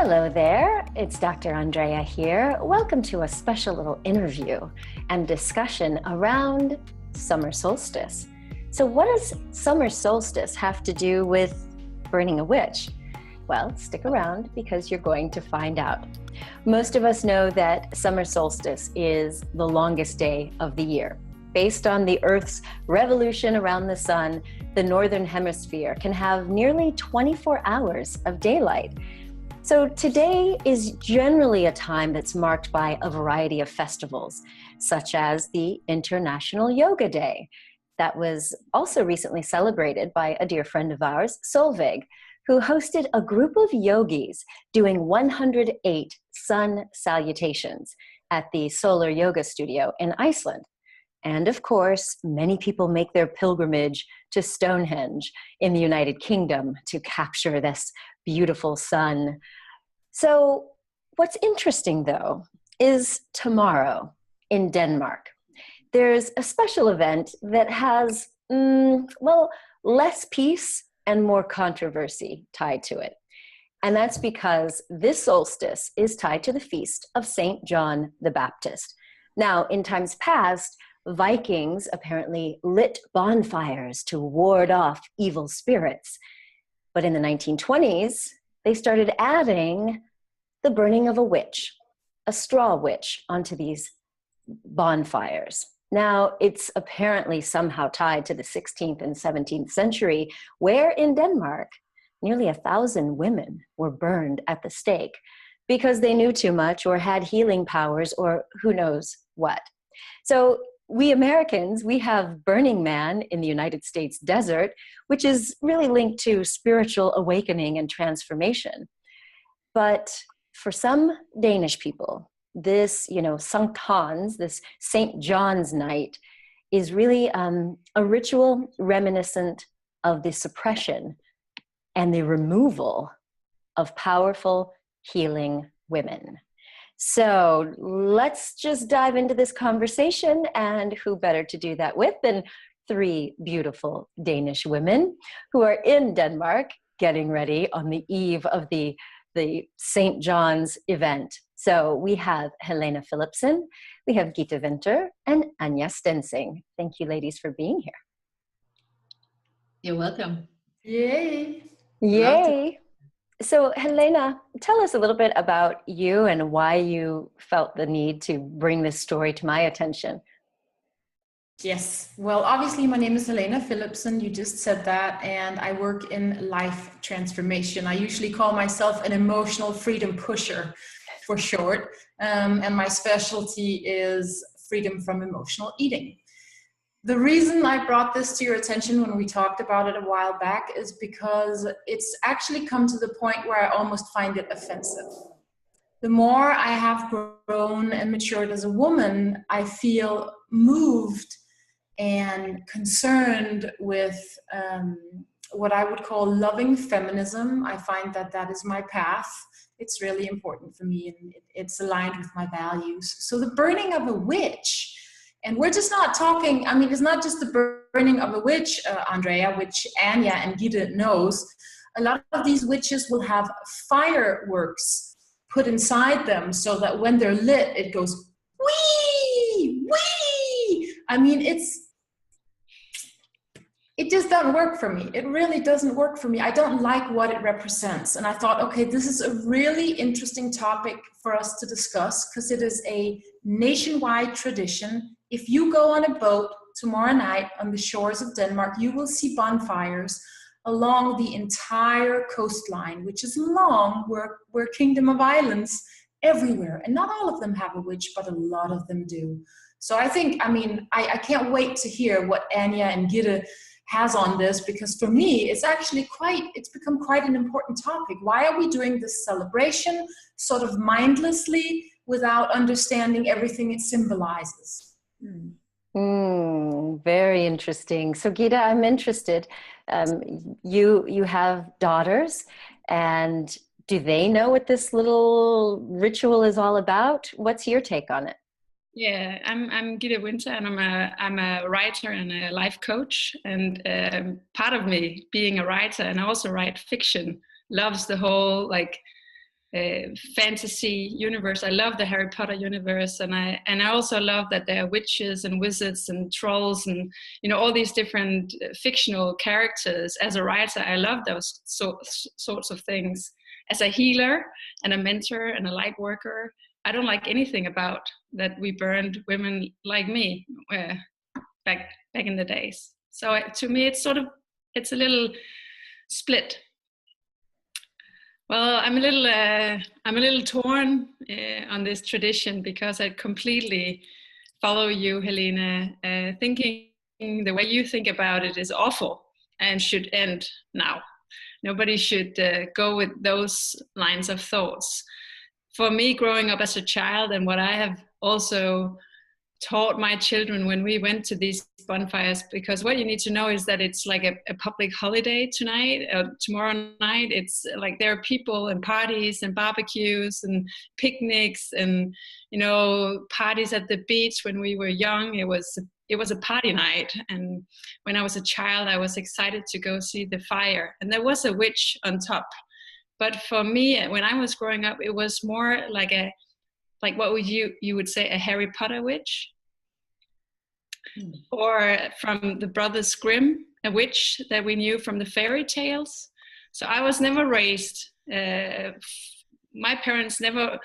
Hello there, it's Dr. Andrea here. Welcome to a special little interview and discussion around summer solstice. So what does summer solstice have to do with burning a witch? Well, stick around because you're going to find out. Most of us know that summer solstice is the longest day of the year. Based on the Earth's revolution around the sun, the Northern Hemisphere can have nearly 24 hours of daylight. So today is generally a time that's marked by a variety of festivals, such as the International Yoga Day. That was also recently celebrated by a dear friend of ours, Solveig, who hosted a group of yogis doing 108 sun salutations at the Solar Yoga Studio in Iceland. And of course, many people make their pilgrimage to Stonehenge in the United Kingdom to capture this beautiful sun. So what's interesting, though, is tomorrow in Denmark. There's a special event that has, less peace and more controversy tied to it. And that's because this solstice is tied to the feast of St. John the Baptist. Now, in times past, Vikings apparently lit bonfires to ward off evil spirits. But in the 1920s, they started adding the burning of a witch, a straw witch, onto these bonfires. Now, it's apparently somehow tied to the 16th and 17th century, where in Denmark, nearly 1,000 women were burned at the stake because they knew too much or had healing powers or who knows what. So we Americans, we have Burning Man in the United States desert, which is really linked to spiritual awakening and transformation. But for some Danish people, this, Sankt Hans, this St. John's night, is really a ritual reminiscent of the suppression and the removal of powerful healing women. So let's just dive into this conversation, and who better to do that with than three beautiful Danish women who are in Denmark getting ready on the eve of the St. John's event. So we have Helene Philipsen, we have Gitte Winter, and Anja Steensig. Thank you, ladies, for being here. You're welcome. Yay! Yay! So Helene, tell us a little bit about you and why you felt the need to bring this story to my attention. Yes, well, obviously my name is Helene Philipsen, you just said that, and I work in life transformation. I usually call myself an emotional freedom pusher for short, and my specialty is freedom from emotional eating. The reason I brought this to your attention when we talked about it a while back is because it's actually come to the point where I almost find it offensive. The more I have grown and matured as a woman, I feel moved and concerned with what I would call loving feminism. I find that that is my path. It's really important for me, and it's aligned with my values. So the burning of a witch, and we're just not talking, it's not just the burning of a witch, Andrea, which Anja and Gitte knows. A lot of these witches will have fireworks put inside them so that when they're lit, it goes, wee, wee. It just doesn't work for me. It really doesn't work for me. I don't like what it represents. And I thought, okay, this is a really interesting topic for us to discuss because it is a nationwide tradition. If you go on a boat tomorrow night on the shores of Denmark, you will see bonfires along the entire coastline, which is long. We're Kingdom of Islands everywhere. And not all of them have a witch, but a lot of them do. So I think, I can't wait to hear what Anja and Gitte has on this, because for me, it's become quite an important topic. Why are we doing this celebration sort of mindlessly without understanding everything it symbolizes? Very interesting. So Gitte, I'm interested. You have daughters, and do they know what this little ritual is all about? What's your take on it? Yeah, I'm Gitte Winter, and I'm a writer and a life coach. And part of me, being a writer and also write fiction, loves the whole fantasy universe. I love the Harry Potter universe, and I also love that there are witches and wizards and trolls and all these different fictional characters. As a writer, I love those sorts of things. As a healer and a mentor and a light worker, I don't like anything about that we burned women like me back in the days. So to me, it's a little split. Well, I'm a little torn on this tradition, because I completely follow you, Helene. Thinking the way you think about it is awful and should end now. Nobody should go with those lines of thoughts. For me, growing up as a child, and what I have also taught my children when we went to these bonfires, because what you need to know is that it's like a public holiday tonight, tomorrow night. It's like there are people and parties and barbecues and picnics and parties at the beach. When we were young, it was a party night, and when I was a child, I was excited to go see the fire, and there was a witch on top. But for me, when I was growing up, it was more like what would you would say, a Harry Potter witch, or from the Brothers Grimm, a witch that we knew from the fairy tales. So I was never raised. My parents never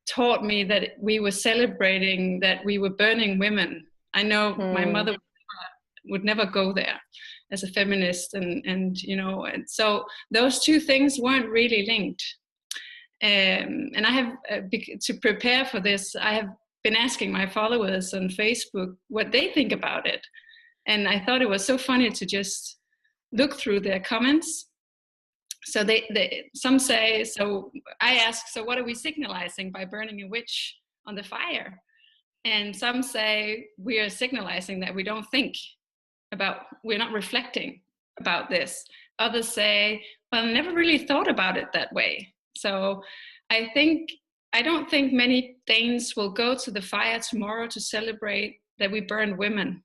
taught me that we were celebrating that we were burning women. I know my mother would never go there as a feminist, and so those two things weren't really linked. And I have, to prepare for this, I have been asking my followers on Facebook what they think about it. And I thought it was so funny to just look through their comments. So some say, so I ask, so what are we signalizing by burning a witch on the fire? And some say we are signalizing that we don't think about, we're not reflecting about this. Others say, well, I never really thought about it that way. So I don't think many Danes will go to the fire tomorrow to celebrate that we burned women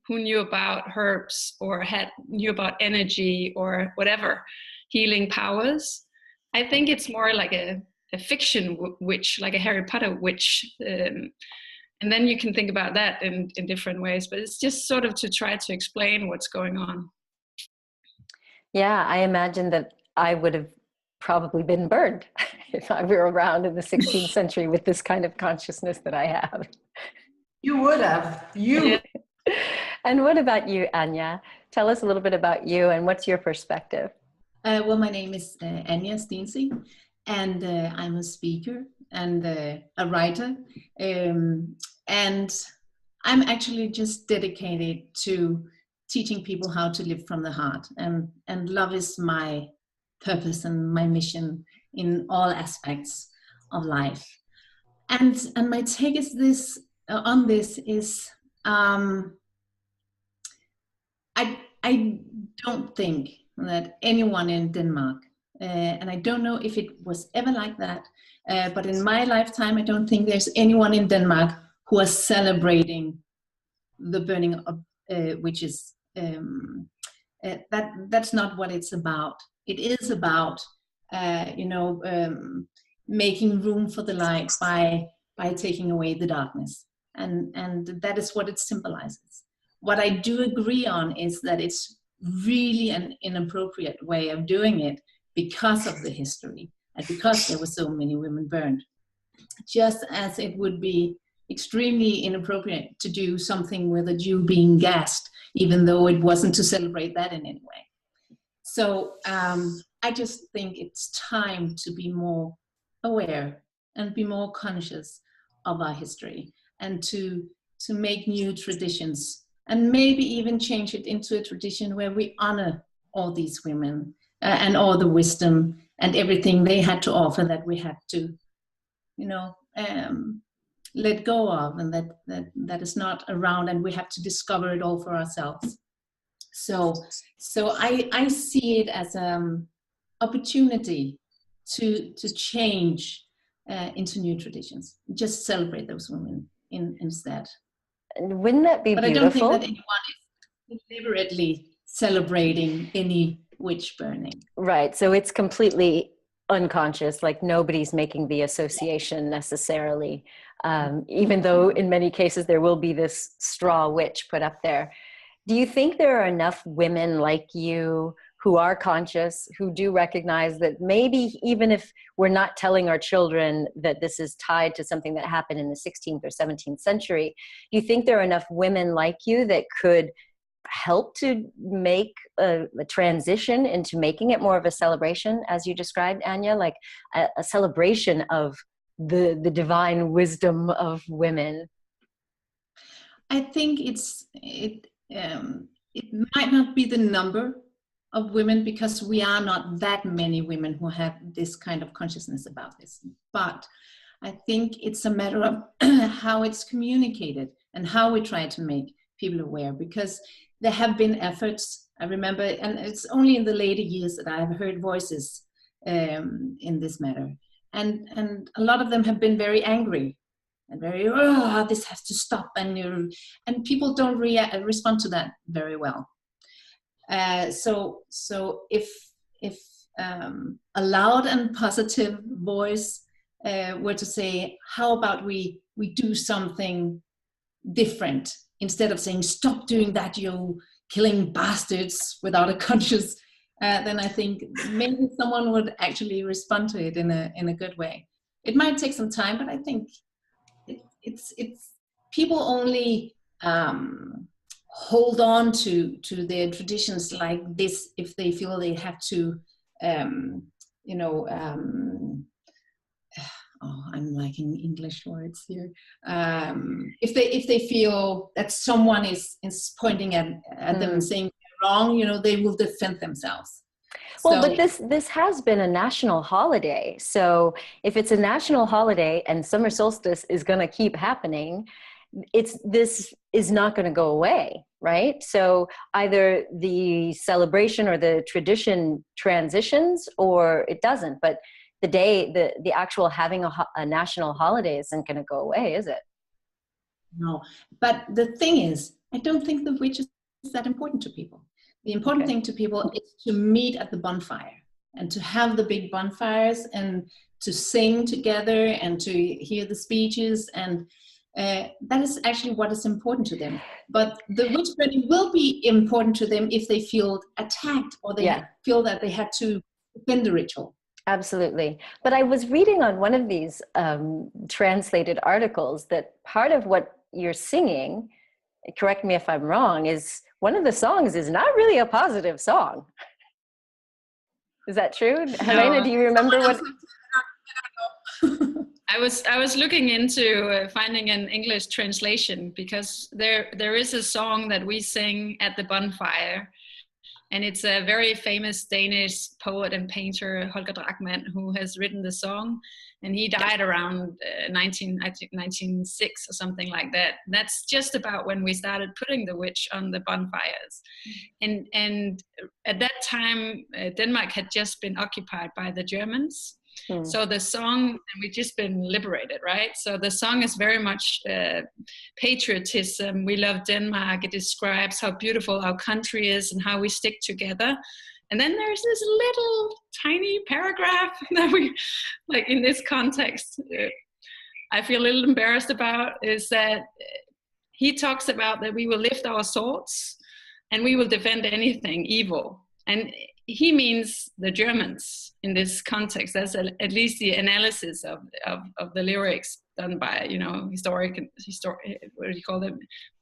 who knew about herbs or knew about energy or whatever, healing powers. I think it's more like a fiction witch, like a Harry Potter witch. And then you can think about that in different ways, but it's just sort of to try to explain what's going on. Yeah, I imagine that I would have probably been burned if I were around in the 16th century with this kind of consciousness that I have. You would have. And what about you, Anja? Tell us a little bit about you and what's your perspective? Well, my name is Anja Steensig, and I'm a speaker and a writer. And I'm actually just dedicated to teaching people how to live from the heart. And love is my purpose and my mission in all aspects of life. And my take is this on this is I don't think that anyone in Denmark, and I don't know if it was ever like that, but in my lifetime, I don't think there's anyone in Denmark who is celebrating the burning of witches. That's not what it's about. It is about, making room for the light by taking away the darkness, and that is what it symbolizes. What I do agree on is that it's really an inappropriate way of doing it because of the history and because there were so many women burned. Just as it would be extremely inappropriate to do something with a Jew being gassed, even though it wasn't to celebrate that in any way. So I just think it's time to be more aware and be more conscious of our history, and to make new traditions, and maybe even change it into a tradition where we honor all these women and all the wisdom and everything they had to offer that we had to, let go of, and that is not around, and we have to discover it all for ourselves. So I see it as an opportunity to change into new traditions. Just celebrate those women instead. Wouldn't that be beautiful? But I don't think that anyone is deliberately celebrating any witch burning. Right. So it's completely unconscious, like nobody's making the association necessarily, even though in many cases there will be this straw witch put up there. Do you think there are enough women like you who are conscious, who do recognize that maybe even if we're not telling our children that this is tied to something that happened in the 16th or 17th century, do you think there are enough women like you that could help to make a transition into making it more of a celebration, as you described, Anja, like a celebration of the divine wisdom of women? I think it might not be the number of women, because we are not that many women who have this kind of consciousness about this. But I think it's a matter of how it's communicated and how we try to make people aware, because there have been efforts. I remember, and it's only in the later years that I have heard voices in this matter. And a lot of them have been very angry and very, oh, this has to stop. And people don't respond to that very well. So if a loud and positive voice were to say, how about we do something different, instead of saying, stop doing that, you killing bastards, without a conscience, then I think maybe someone would actually respond to it in a good way. It might take some time, but I think it's people only hold on to their traditions like this if they feel they have to, I'm liking English words here. If they feel that someone is pointing at them and saying they're wrong, they will defend themselves. Well, but this has been a national holiday. So if it's a national holiday and summer solstice is going to keep happening, this is not going to go away, right? So either the celebration or the tradition transitions or it doesn't. But the actual having a national holiday isn't going to go away, is it? No, but the thing is, I don't think the witch is that important to people. The important thing to people is to meet at the bonfire and to have the big bonfires and to sing together and to hear the speeches, and that is actually what is important to them. But the witch burning will be important to them if they feel attacked or they feel that they had to defend the ritual. Absolutely. But I was reading on one of these translated articles that part of what you're singing, correct me if I'm wrong, is one of the songs is not really a positive song. Is that true? No. Helene, do you remember what? I was looking into finding an English translation, because there is a song that we sing at the bonfire. And it's a very famous Danish poet and painter, Holger Drachmann, who has written the song. And he died around 1906 or something like that. That's just about when we started putting the witch on the bonfires. And at that time, Denmark had just been occupied by the Germans. So the song, and we've just been liberated, right? So the song is very much patriotism. We love Denmark. It describes how beautiful our country is and how we stick together. And then there's this little tiny paragraph that we, like in this context, I feel a little embarrassed about, is that he talks about that we will lift our swords and we will defend anything evil. And he means the Germans in this context. That's at least the analysis of the lyrics done by, what do you call them?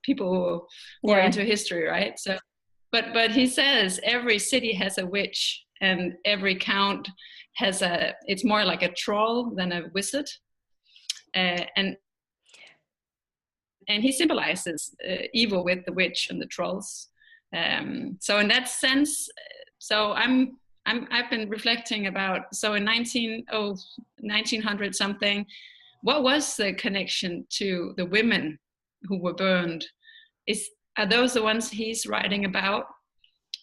People who are into history, right? So, but he says every city has a witch and every count has it's more like a troll than a wizard. And he symbolizes evil with the witch and the trolls. So in that sense, so I've been reflecting about, so in 1900 something, what was the connection to the women who were burned? Are those the ones he's writing about?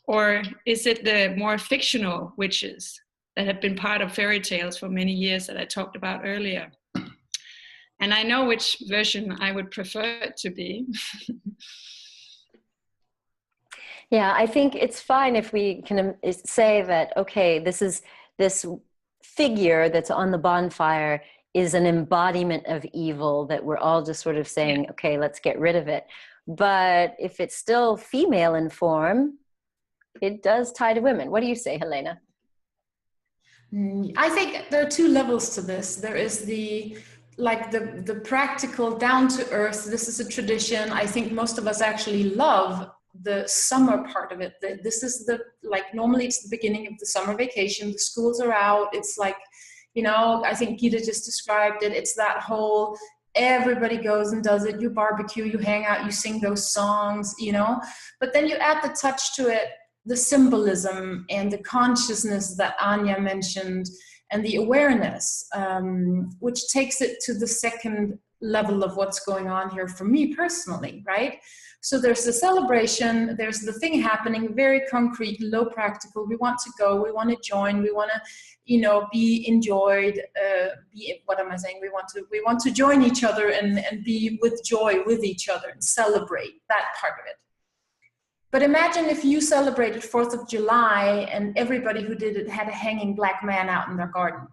Or is it the more fictional witches that have been part of fairy tales for many years that I talked about earlier? And I know which version I would prefer it to be. Yeah, I think it's fine if we can say that, okay, this figure that's on the bonfire is an embodiment of evil that we're all just sort of saying, okay, let's get rid of it. But if it's still female in form, it does tie to women. What do you say, Helena? I think there are two levels to this. There is the practical, down to earth. This is a tradition. I think most of us actually love the summer part of it. This is normally it's the beginning of the summer vacation. The schools are out. It's like, I think Gitte just described it. It's that whole, everybody goes and does it. You barbecue, you hang out, you sing those songs, but then you add the touch to it, the symbolism and the consciousness that Anja mentioned, and the awareness, which takes it to the second level of what's going on here for me personally, right? So there's the celebration, there's the thing happening, very concrete, low practical. We want to go, we want to join, we want to, be enjoyed. What am I saying? We want to join each other and be with joy with each other and celebrate that part of it. But imagine if you celebrated 4th of July and everybody who did it had a hanging black man out in their garden.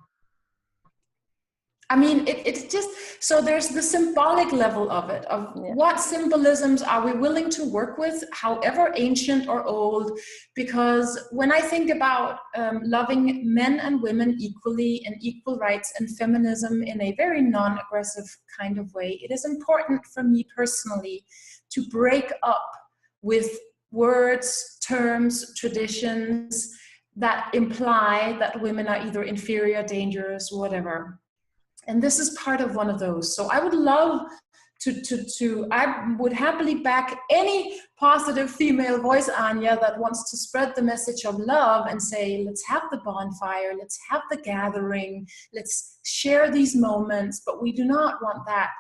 I mean, it's just, so there's the symbolic level of it, of what symbolisms are we willing to work with, however ancient or old, because when I think about loving men and women equally and equal rights and feminism in a very non-aggressive kind of way, it is important for me personally to break up with words, terms, traditions that imply that women are either inferior, dangerous, whatever. And this is part of one of those. So I would love I would happily back any positive female voice, Anja, that wants to spread the message of love and say, let's have the bonfire, let's have the gathering, let's share these moments, but we do not want that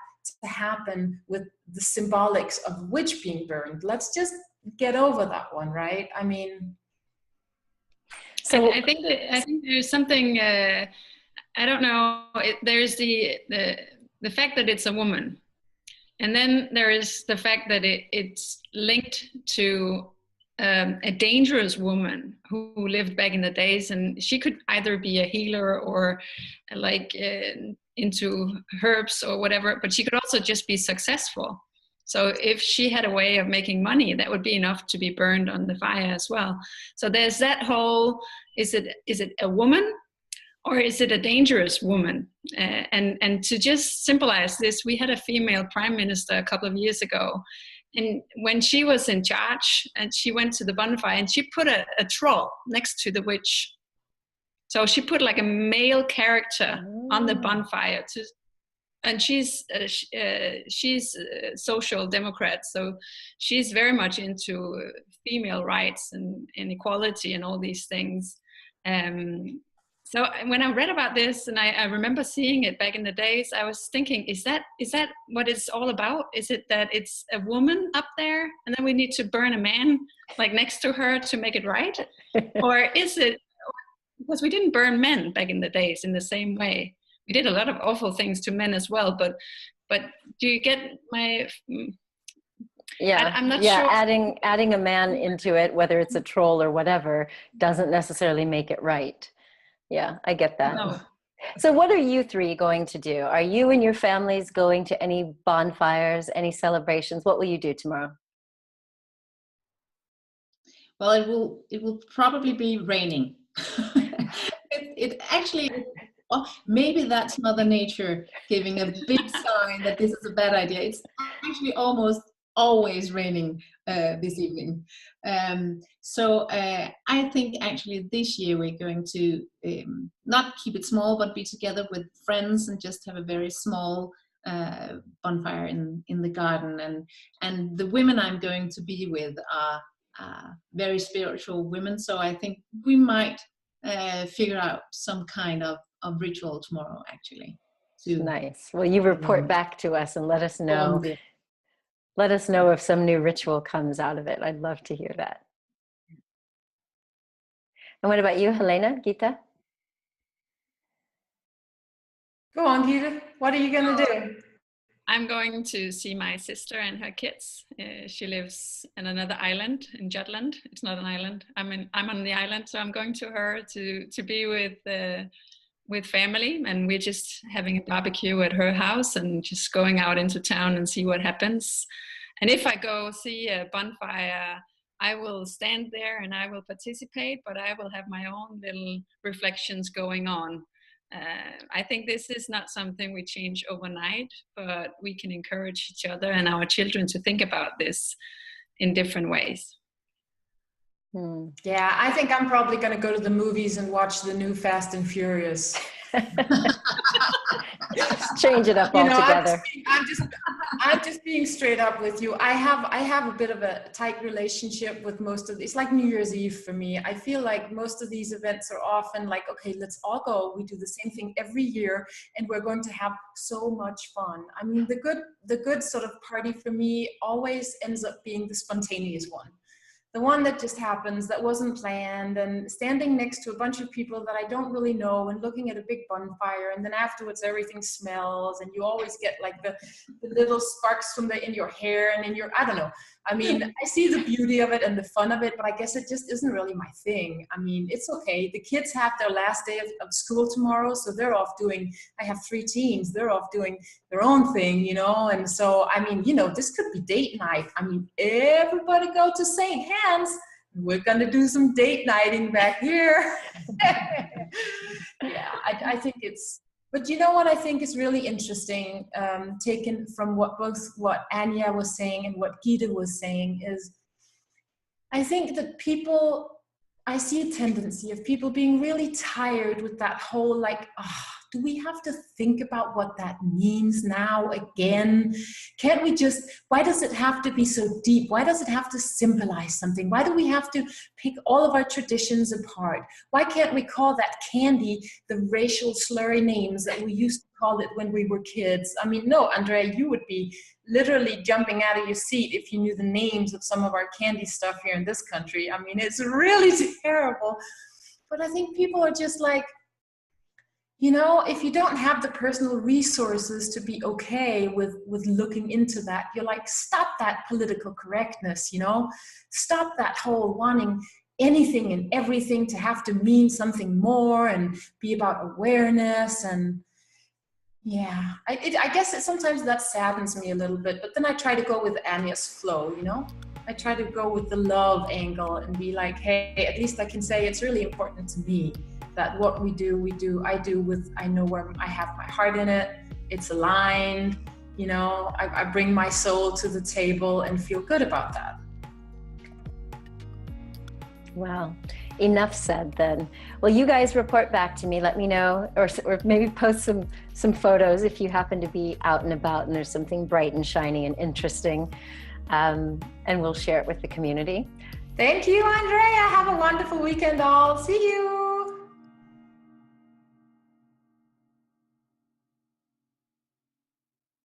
to happen with the symbolics of witch being burned. Let's just get over that one, right? I mean, so I think there's something. I don't know. There's the fact that it's a woman, and then there is the fact that it's linked to a dangerous woman who lived back in the days, and she could either be a healer or into herbs or whatever, but she could also just be successful. So if she had a way of making money, that would be enough to be burned on the fire as well. So there's that whole, is it a woman or is it a dangerous woman? And to just symbolize this, we had a female prime minister a couple of years ago. And when she was in charge and she went to the bonfire and she put a troll next to the witch. So she put like a male character on the bonfire and she's a social democrat, so she's very much into female rights and equality and all these things. So when I read about this, and I remember seeing it back in the days, I was thinking, is that what it's all about? Is it that it's a woman up there, and then we need to burn a man like next to her to make it right? Or is it because we didn't burn men back in the days in the same way? We did a lot of awful things to men as well, but do you get my? I'm not sure. Adding a man into it, whether it's a troll or whatever, doesn't necessarily make it right. Yeah, I get that. No. So what are you three going to do? Are you and your families going to any bonfires, any celebrations? What will you do tomorrow? Well, it will probably be raining. it actually. Well, maybe that's Mother Nature giving a big sign that this is a bad idea. It's actually almost always raining this evening. So I think actually this year we're going to not keep it small, but be together with friends and just have a very small bonfire in the garden. And the women I'm going to be with are very spiritual women. So I think we might figure out some kind of ritual tomorrow, actually. Nice. Well, you report back to us and let us know. Let us know if some new ritual comes out of it. I'd love to hear that. And what about you, Helena, Gitte? Go on, Gitte. What are you going to do? I'm going to see my sister and her kids. She lives in another island in Jutland. It's not an island. I'm on the island, so I'm going to her to be with with family, and we're just having a barbecue at her house and just going out into town and see what happens. And if I go see a bonfire, I will stand there and I will participate, but I will have my own little reflections going on. I think this is not something we change overnight, but we can encourage each other and our children to think about this in different ways. Yeah, I think I'm probably going to go to the movies and watch the new Fast and Furious. Change it up altogether. I'm just being straight up with you. I have a bit of a tight relationship with most of these, like New Year's Eve for me. I feel like most of these events are often like, okay, let's all go. We do the same thing every year, and we're going to have so much fun. I mean, the good sort of party for me always ends up being the spontaneous one. The one that just happens, that wasn't planned, and standing next to a bunch of people that I don't really know and looking at a big bonfire, and then afterwards everything smells and you always get like the little sparks from in your hair and in your, I don't know. I mean, I see the beauty of it and the fun of it, but I guess it just isn't really my thing. I mean, it's okay. The kids have their last day of school tomorrow, so they're off doing, I have 3 teens, they're off doing their own thing, you know? And so, I mean, you know, this could be date night. I mean, everybody go to St. Hans. We're going to do some date nighting back here. Yeah, I think it's, but you know what I think is really interesting, taken from what Anja was saying and what Gitte was saying, is I think that I see a tendency of people being really tired with that whole like, do we have to think about what that means now again? Can't we just, why does it have to be so deep? Why does it have to symbolize something? Why do we have to pick all of our traditions apart? Why can't we call that candy the racial slurry names that we used to call it when we were kids? I mean, no, Andrea, you would be literally jumping out of your seat if you knew the names of some of our candy stuff here in this country. I mean, it's really terrible. But I think people are just like, you know, if you don't have the personal resources to be okay with looking into that, you're like, stop that political correctness, you know, stop that whole wanting anything and everything to have to mean something more and be about awareness. And yeah, I guess sometimes that saddens me a little bit, but then I try to go with Anja's flow, you know, I try to go with the love angle and be like, hey, at least I can say it's really important to me that what I do with, I know where I have my heart in it, it's aligned, you know, I bring my soul to the table and feel good about that. Wow, enough said then. Well, you guys report back to me, let me know, or maybe post some photos if you happen to be out and about and there's something bright and shiny and interesting, and we'll share it with the community. Thank you, Andrea. Have a wonderful weekend all. See you.